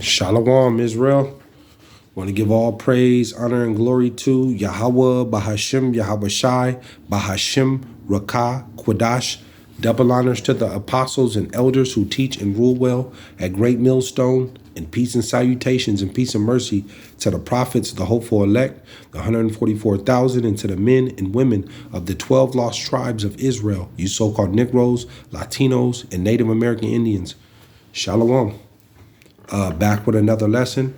Shalom, Israel. Want to give all praise, honor, and glory to Yahawah, BASHAM, YAHAWAHSHI, BASHAM, Rakah, Quadash. Double honors to the apostles and elders who teach and rule well at Great Millstone, and peace and salutations and peace and mercy to the prophets, the hopeful elect, the 144,000, and to the men and women of the 12 lost tribes of Israel, you so-called Negroes, Latinos, and Native American Indians. Shalom. Back with another lesson.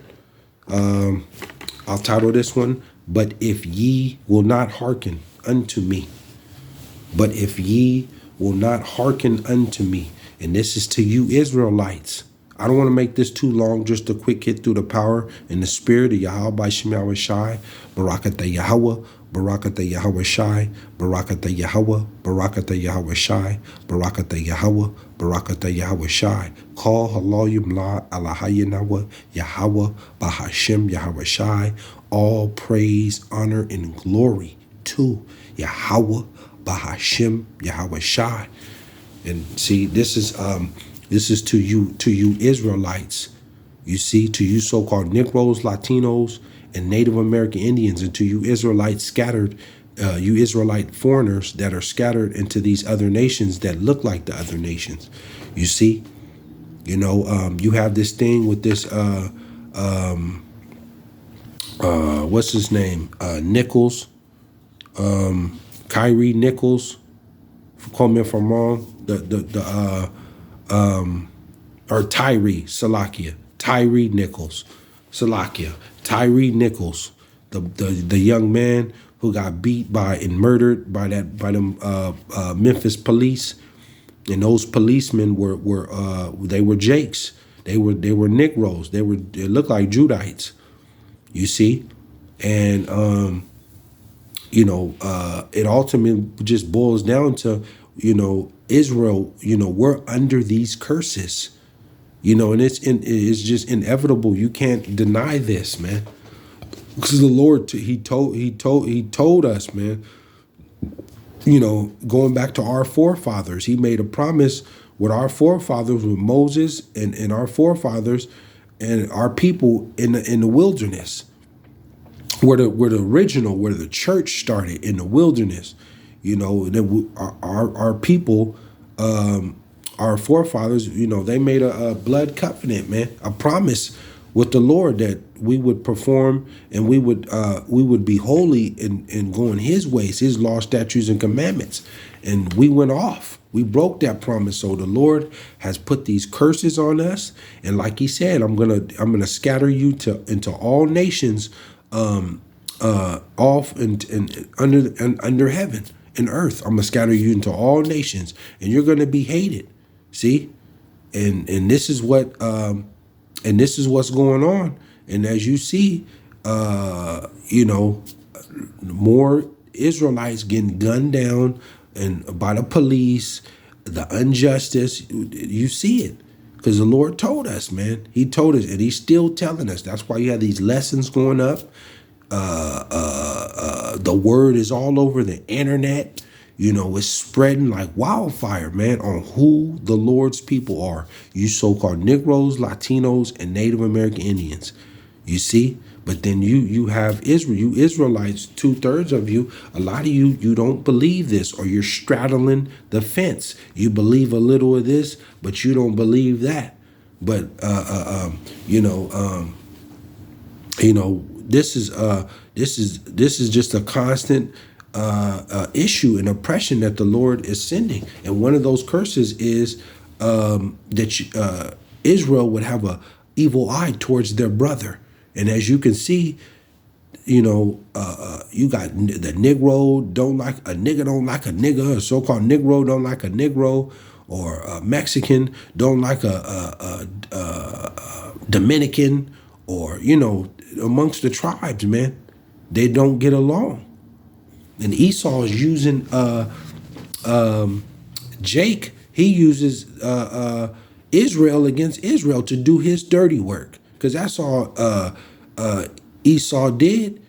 I'll title this one, But If Ye Will Not Hearken Unto Me. But if ye will not hearken unto me. And this is to you Israelites. I don't want to make this too long, just a quick hit through the power and the spirit of YAHAWAHSHI, Barakatah Yahawah, Barakatah YAHAWAHSHI, Barakatah Yahawah, Barakatah YAHAWAHSHI, Barakatah Yahawah, Barakatah YAHAWAHSHI. Call Halayim La Alahayinawa, Yahawah, BASHAM, YAHAWAHSHI. All praise, honor, and glory to Yahawah, BASHAM, YAHAWAHSHI. And see, this is to you Israelites. You see, to you so-called Negroes, Latinos, and Native American Indians, and to you Israelites scattered, you Israelite foreigners that are scattered into these other nations that look like the other nations. You see, you know, you have this thing with this, what's his name? Nichols, Kyrie Nichols. Call me if I'm wrong. Or Tyree Salakia, Tyree Nichols, Salakia, Tyree Nichols, the young man who got beat by and murdered by them Memphis police, and those policemen were Jakes, they were Negroes, they looked like Judites, you see, and you know, it ultimately just boils down to, you know, Israel, you know, we're under these curses, you know, and it's just inevitable. You can't deny this, man, because the Lord, he told us, man, you know, going back to our forefathers, he made a promise with our forefathers, with Moses and our forefathers and our people in the wilderness, where the church started in the wilderness. You know, our people, our forefathers, you know, they made a blood covenant, man, a promise with the Lord that we would perform and we would be holy and go in his ways, his law, statutes, and commandments. And we went off. We broke that promise. So the Lord has put these curses on us. And like he said, I'm gonna scatter you into all nations, off and under heaven and earth. I'm gonna scatter you into all nations, and you're gonna be hated. See, and this is what and this is what's going on. And as you see, you know, more Israelites getting gunned down and by the police, the injustice. You see it. Because the Lord told us, man. He told us, and he's still telling us. That's why you have these lessons going up. The word is all over the internet. You know, it's spreading like wildfire, man, on who the Lord's people are. You so-called Negroes, Latinos, and Native American Indians. You see? But then you have Israel, you Israelites, 2/3 of you, a lot of you don't believe this, or you're straddling the fence. You believe a little of this, but you don't believe that. But you know, this is just a constant issue and oppression that the Lord is sending. And one of those curses is that Israel would have a evil eye towards their brother. And as you can see, you know, you got the Negro don't like a nigga, a so-called Negro don't like a Negro, or a Mexican don't like a Dominican, or, you know, amongst the tribes, man, they don't get along. And Esau is using Jake. He uses Israel against Israel to do his dirty work, because that's all Esau did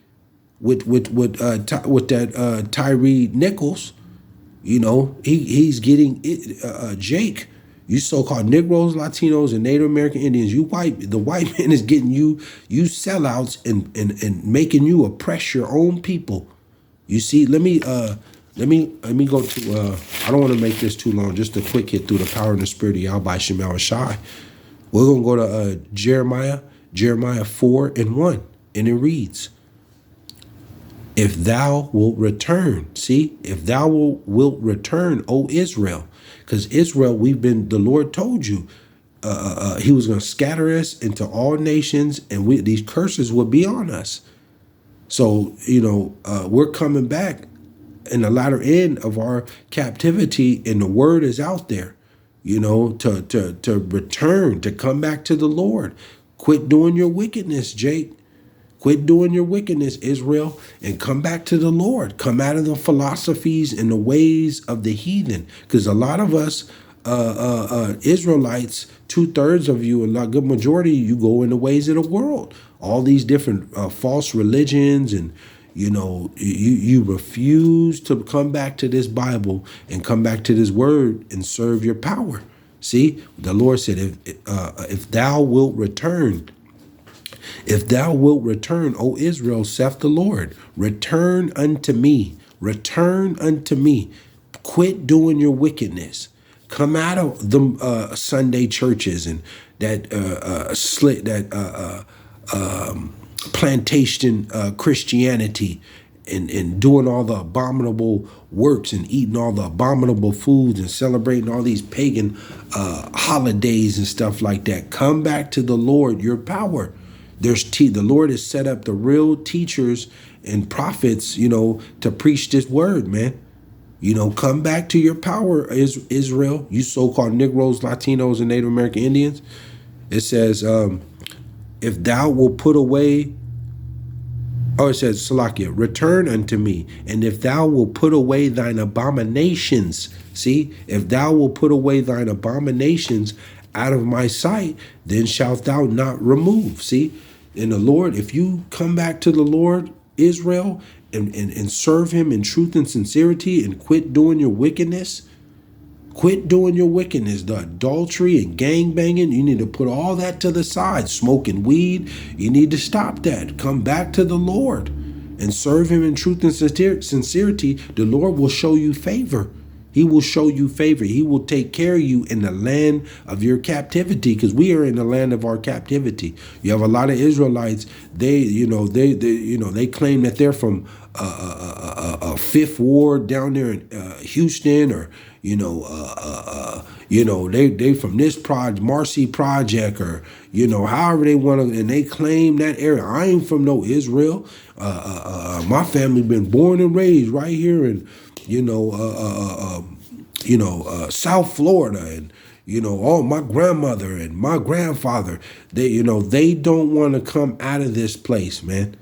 with that Tyree Nichols. You know, he's getting Jake You so-called Negroes, Latinos, and Native American Indians, the white man is getting you sellouts and making you oppress your own people. You see, let me go to I don't want to make this too long, just a quick hit through the power and the spirit of YAHAWAHSHI. We're gonna go to Jeremiah 4:1, and it reads, if thou wilt return, see, if thou wilt return, O Israel, because Israel, the Lord told you, he was going to scatter us into all nations, and these curses will be on us. So, we're coming back in the latter end of our captivity, and the word is out there, to return, to come back to the Lord. Quit doing your wickedness, Jake. Quit doing your wickedness, Israel, and come back to the Lord. Come out of the philosophies and the ways of the heathen. Because a lot of us, Israelites, 2/3 of you, a good majority, you go in the ways of the world. All these different false religions, and you refuse to come back to this Bible and come back to this word and serve your power. See, the Lord said, if thou wilt return, O Israel, saith the Lord, return unto me, return unto me. Quit doing your wickedness. Come out of the Sunday churches and that plantation Christianity, and doing all the abominable works and eating all the abominable foods and celebrating all these pagan holidays and stuff like that. Come back to the Lord, your power. The Lord has set up the real teachers and prophets, to preach this word, man. Come back to your power, Israel, you so-called Negroes, Latinos, and Native American Indians. It says, if thou wilt put away, it says, Salakia, return unto me, and if thou wilt put away thine abominations, see, if thou wilt put away thine abominations out of my sight, then shalt thou not remove. See, in the Lord, if you come back to the Lord, Israel, and serve him in truth and sincerity, and quit doing your wickedness, the adultery and gangbanging, you need to put all that to the side. Smoking weed, you need to stop that. Come back to the Lord and serve him in truth and sincerity. The Lord will show you favor. He will show you favor. He will take care of you in the land of your captivity, because we are in the land of our captivity. You have a lot of Israelites. They claim that they're from Fifth Ward down there in Houston, or they from this Marcy Project, or however they want to, and they claim that area. I ain't from no Israel. My family been born and raised right here in South Florida, and all my grandmother and my grandfather. They don't want to come out of this place, man.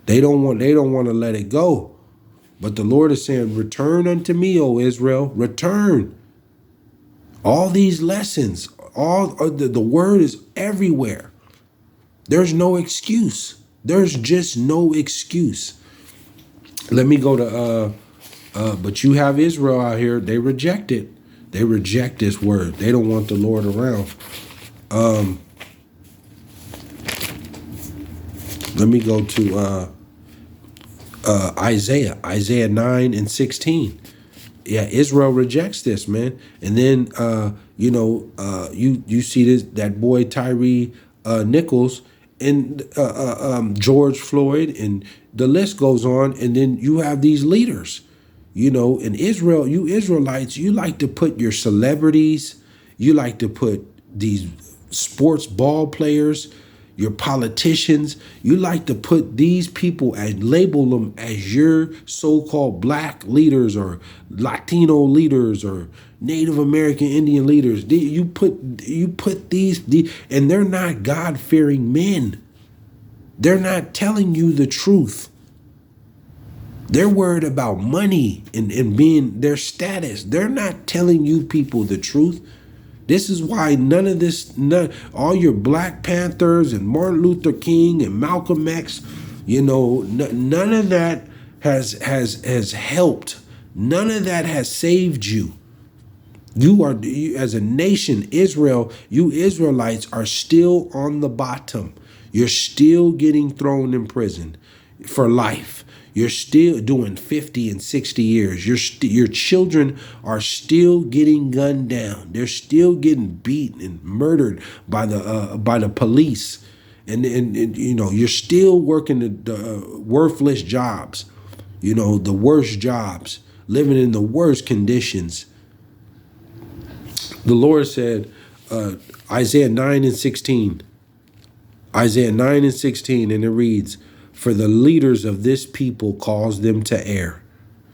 They don't want to let it go. But the Lord is saying, return unto me, O Israel, return. All these lessons, the word is everywhere. There's no excuse. There's just no excuse. Let me go to but you have Israel out here. They reject it. They reject this word. They don't want the Lord around. Let me go to Isaiah 9:16. Yeah, Israel rejects this, man. And then you see that boy Tyree Nichols, and George Floyd, and the list goes on. And then you have these leaders. In Israel, you Israelites, you like to put your celebrities, you like to put these sports ball players, your politicians, you like to put these people and label them as your so-called black leaders, or Latino leaders, or Native American Indian leaders. You put these, and they're not God-fearing men. They're not telling you the truth. They're worried about money and being their status. They're not telling you people the truth. This is why all your Black Panthers and Martin Luther King and Malcolm X, none of that has helped. None of that has saved you. You as a nation, Israel, you Israelites are still on the bottom. You're still getting thrown in prison for life. You're still doing 50 and 60 years. Your children are still getting gunned down. They're still getting beaten and murdered by the police. And you know, you're still working the worthless jobs, you know, the worst jobs, living in the worst conditions. The Lord said, Isaiah 9 and 16, Isaiah 9 and 16, and it reads, for the leaders of this people cause them to err.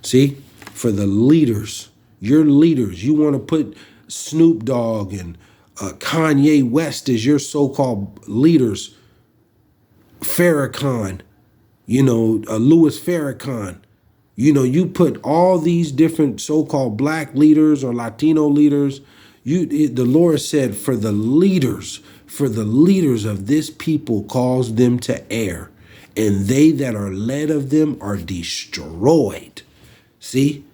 See, for the leaders, your leaders, you want to put Snoop Dogg and Kanye West as your so-called leaders, Farrakhan, you know, Louis Farrakhan. You know, you put all these different so-called black leaders or Latino leaders. The Lord said, for the leaders of this people cause them to err, and they that are led of them are destroyed. See,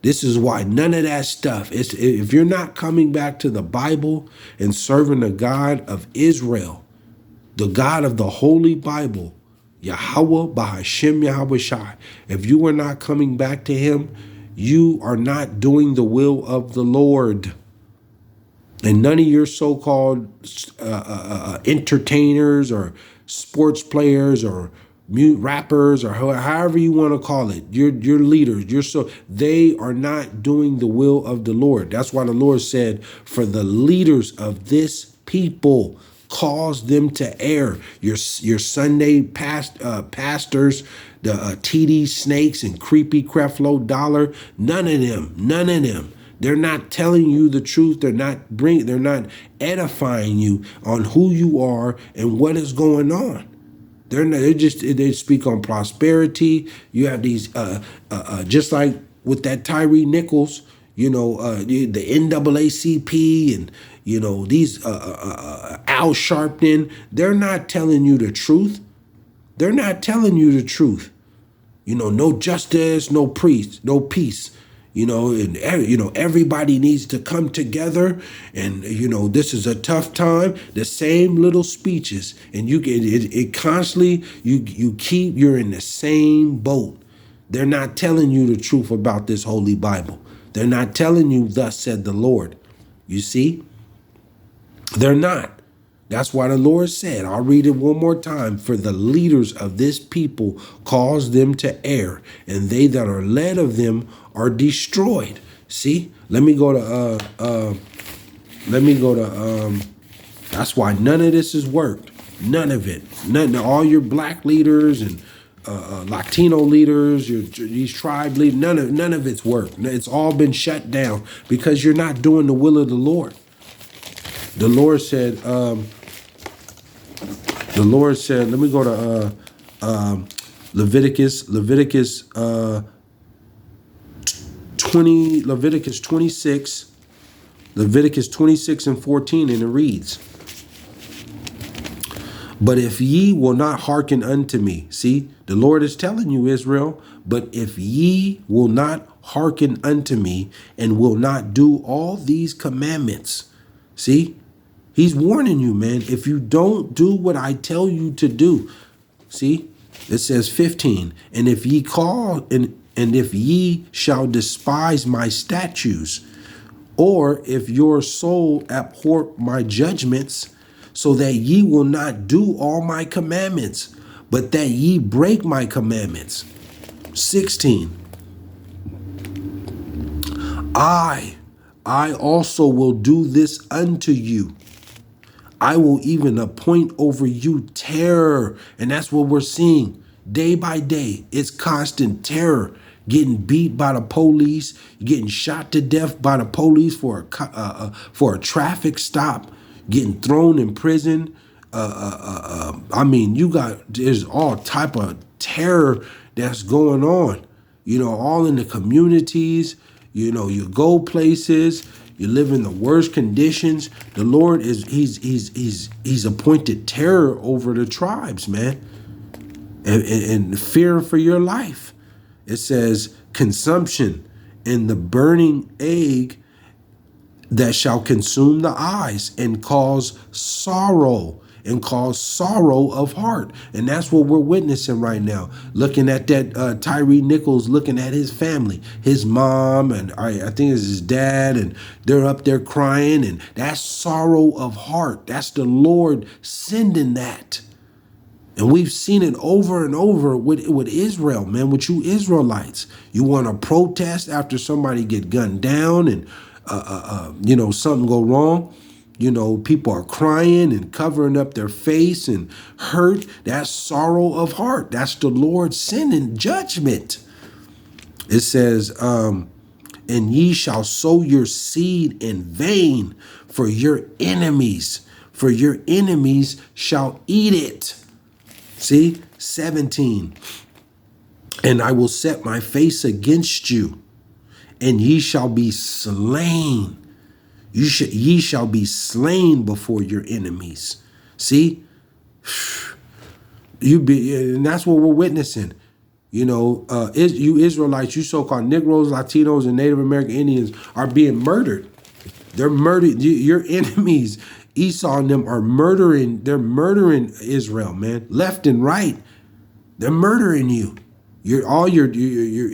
this is why none of that stuff. If you're not coming back to the Bible and serving the God of Israel, the God of the Holy Bible, Yahawah, BASHAM, YAHAWAHSHI. If you are not coming back to him, you are not doing the will of the Lord. And none of your so-called entertainers or sports players or rappers or however you want to call it, your leaders, they are not doing the will of the Lord. That's why the Lord said, for the leaders of this people, cause them to err. Your Sunday pastors, the TD Snakes and Creepy Creflo Dollar, none of them. They're not telling you the truth. They're not edifying you on who you are and what is going on. They speak on prosperity. You have these just like with that Tyree Nichols, you know, the NAACP and, you know, these Al Sharpton, they're not telling you the truth. They're not telling you the truth. You know, no justice, no peace, no peace. You know, and everybody needs to come together, and you know, this is a tough time. The same little speeches, and you get it constantly. You're in the same boat. They're not telling you the truth about this holy Bible. They're not telling you, thus said the Lord. You see, they're not. That's why the Lord said, I'll read it one more time, for the leaders of this people cause them to err, and they that are led of them are destroyed. See, let me go to that's why none of this has worked. None of it. All your black leaders and Latino leaders, these tribe leaders, none of it's worked. It's all been shut down because you're not doing the will of the Lord. The Lord said, let me go to Leviticus 26 and 14, and it reads, but if ye will not hearken unto me, see, the Lord is telling you, Israel, but if ye will not hearken unto me and will not do all these commandments, see, he's warning you, man. If you don't do what I tell you to do, see, it says 15, and if ye call and if ye shall despise my statutes, or if your soul abhor my judgments, so that ye will not do all my commandments, but that ye break my commandments. 16, I also will do this unto you. I will even appoint over you terror. And that's what we're seeing day by day. It's constant terror. Getting beat by the police, getting shot to death by the police for a traffic stop, getting thrown in prison. I mean, there's all type of terror that's going on. You know, all in the communities. You know, you go places. You live in the worst conditions. The Lord he's appointed terror over the tribes, man, and fear for your life. It says consumption and the burning egg that shall consume the eyes and cause sorrow of heart. And that's what we're witnessing right now. Looking at that Tyree Nichols, looking at his family, his mom, and I think it's his dad, and they're up there crying, and that's sorrow of heart. That's the Lord sending that. And we've seen it over and over with Israel, man, with you Israelites. You want to protest after somebody get gunned down and, something go wrong. People are crying and covering up their face and hurt. That's sorrow of heart. That's the Lord sending judgment. It says, and ye shall sow your seed in vain for your enemies shall eat it. See, 17, and I will set my face against you, and ye shall be slain. Ye shall be slain before your enemies. See, and that's what we're witnessing. You Israelites, you so-called Negroes, Latinos, and Native American Indians are being murdered. They're murdered. Your enemies, Esau and them, are murdering. They're murdering Israel, man, left and right. They're murdering you. All your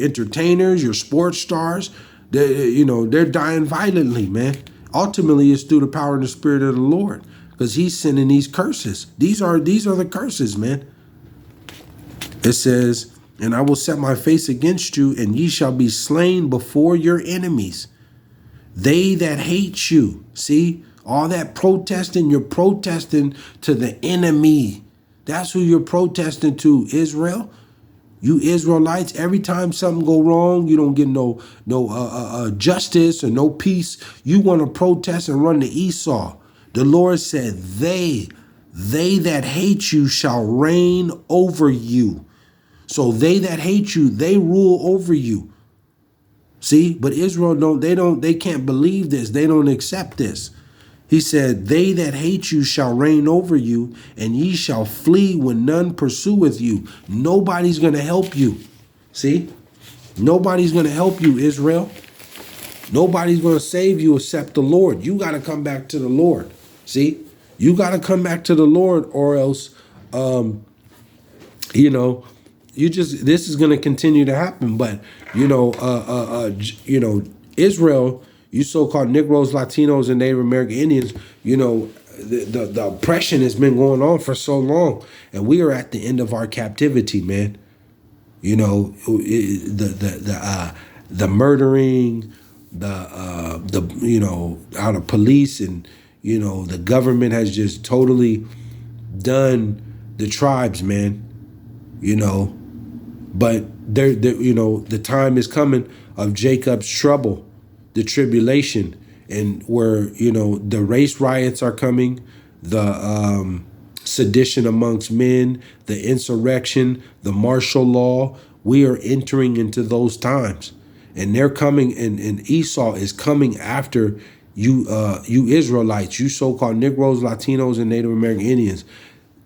entertainers, your sports stars. They're dying violently, man. Ultimately, it's through the power and the Spirit of the Lord, because He's sending these curses. These are the curses, man. It says, and I will set my face against you, and ye shall be slain before your enemies. They that hate you. See, all that protesting, you're protesting to the enemy. That's who you're protesting to, Israel. You Israelites, every time something go wrong, you don't get no justice or no peace. You want to protest and run to Esau. The Lord said, they that hate you shall reign over you. So they that hate you, they rule over you. See, but Israel they can't believe this. They don't accept this. He said, they that hate you shall reign over you, and ye shall flee when none pursueth you. Nobody's going to help you. See, nobody's going to help you, Israel. Nobody's going to save you except the Lord. You got to come back to the Lord. See, you got to come back to the Lord, or else, this is going to continue to happen. But, Israel, you so-called Negroes, Latinos, and Native American Indians, the oppression has been going on for so long, and we are at the end of our captivity, man. The murdering, how the police and the government has just totally done the tribes, man. But the time is coming of Jacob's trouble, the tribulation, and where the race riots are coming, the sedition amongst men, the insurrection, the martial law. We are entering into those times, and they're coming, and Esau is coming after you Israelites, you so-called Negroes, Latinos, and Native American Indians.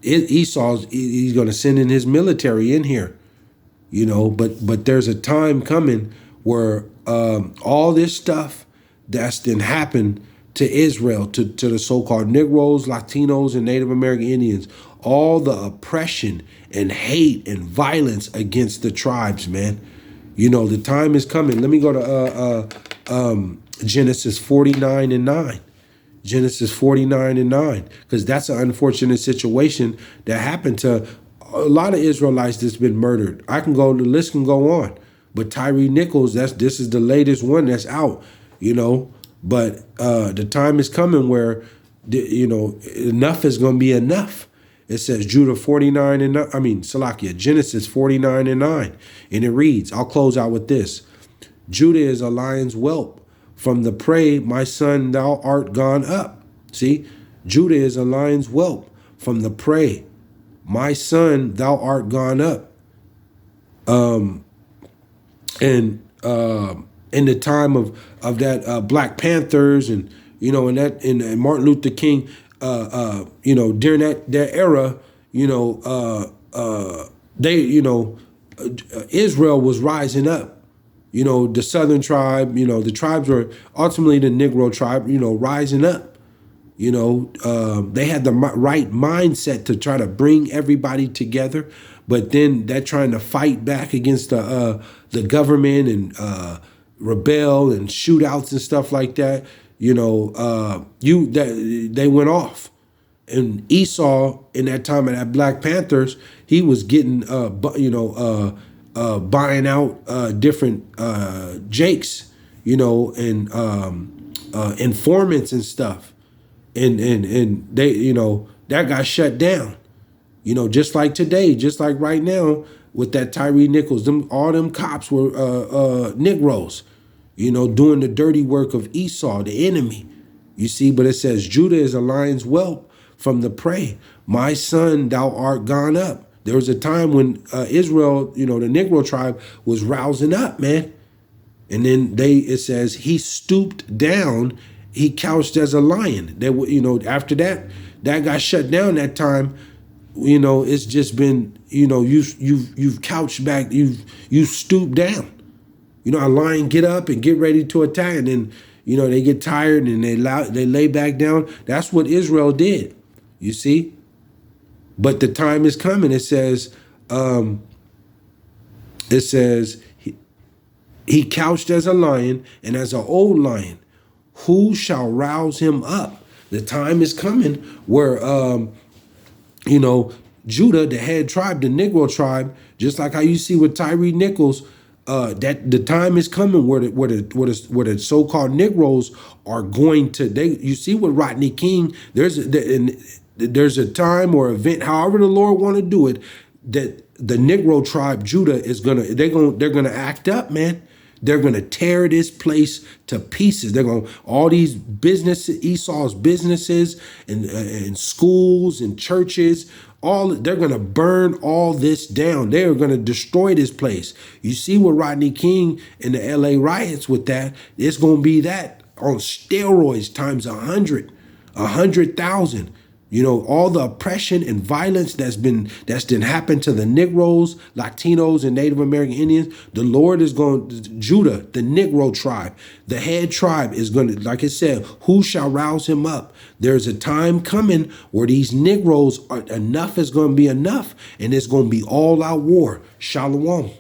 He's going to send in his military in here, but there's a time coming where all this stuff that's been happened to Israel, to the so-called Negroes, Latinos, and Native American Indians, all the oppression and hate and violence against the tribes, man. The time is coming. Let me go to Genesis 49:9. Genesis 49:9, because that's an unfortunate situation that happened to a lot of Israelites that's been murdered. The list can go on. But Tyree Nichols, this is the latest one that's out, But the time is coming where, enough is going to be enough. It says Genesis 49:9, and it reads, I'll close out with this. Judah is a lion's whelp. From the prey, my son, thou art gone up. See, Judah is a lion's whelp. From the prey, my son, thou art gone up. In the time of that Black Panthers and and Martin Luther King, during that era, Israel was rising up. the Southern tribe, the tribes were ultimately the Negro tribe, rising up. They had the right mindset to try to bring everybody together, but then they're trying to fight back against the government and rebel and shootouts and stuff like that. They went off. And Esau, in that time of that Black Panthers, he was getting, buying out different jakes, and informants and stuff, and they, that got shut down, just like today, just like right now with that Tyree Nichols, all them cops were Negroes, doing the dirty work of Esau, the enemy. You see, but it says Judah is a lion's whelp from the prey. My son, thou art gone up. There was a time when Israel, the Negro tribe, was rousing up, man. And then it says he stooped down, he couched as a lion. After that got shut down that time. It's just been, you've couched back, you've stooped down. A lion get up and get ready to attack, and then they get tired and they lay back down. That's what Israel did. You see? But the time is coming. It says he couched as a lion and as an old lion. Who shall rouse him up? The time is coming where, Judah, the head tribe, the Negro tribe, just like how you see with Tyree Nichols, that the time is coming where the so-called Negroes are going to. You see with Rodney King, there's a time or event, however the Lord want to do it, that the Negro tribe Judah is they're gonna act up, man. They're gonna tear this place to pieces. They're gonna all these businesses, Esau's businesses and schools and churches. They're gonna burn all this down. They are gonna destroy this place. You see what Rodney King and the LA riots with that? It's gonna be that on steroids times 100,000. All the oppression and violence that's happened to the Negroes, Latinos, and Native American Indians. The Lord is going, Judah, the Negro tribe, the head tribe is going to, like it said, who shall rouse him up? There's a time coming where these Negroes, enough is going to be enough, and it's going to be all out war. Shalom.